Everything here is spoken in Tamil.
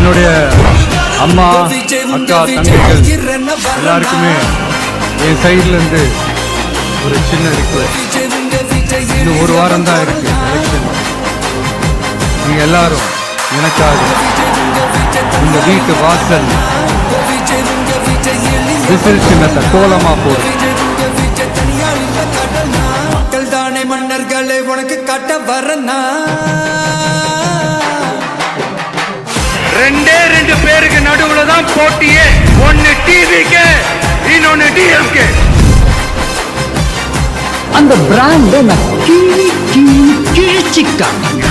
என்னுடைய அம்மா அக்கா தங்கைகள் எல்லாருக்குமே என் சைட்லேருந்து ஒரு சின்ன ரிக்வெஸ்ட். இன்னும் ஒரு வாரம் தான் இருக்கு எலெக்ஷன். நீங்கள் எல்லாரும் எனக்காக இந்த வீட்டு வாசல் விசில் சின்னத்தை கோலமா போடும். மக்கள் தானே மன்னர்களை உனக்கு காட்ட வரனா. ரெண்டு பேருக்கு நடுவுல தான் போட்டியே. ஒன்னு டிவிக்கு, இன்னொன்னு டிஎம்கே. அந்த பிராண்ட நான் கிழிச்சிட்டாங்க.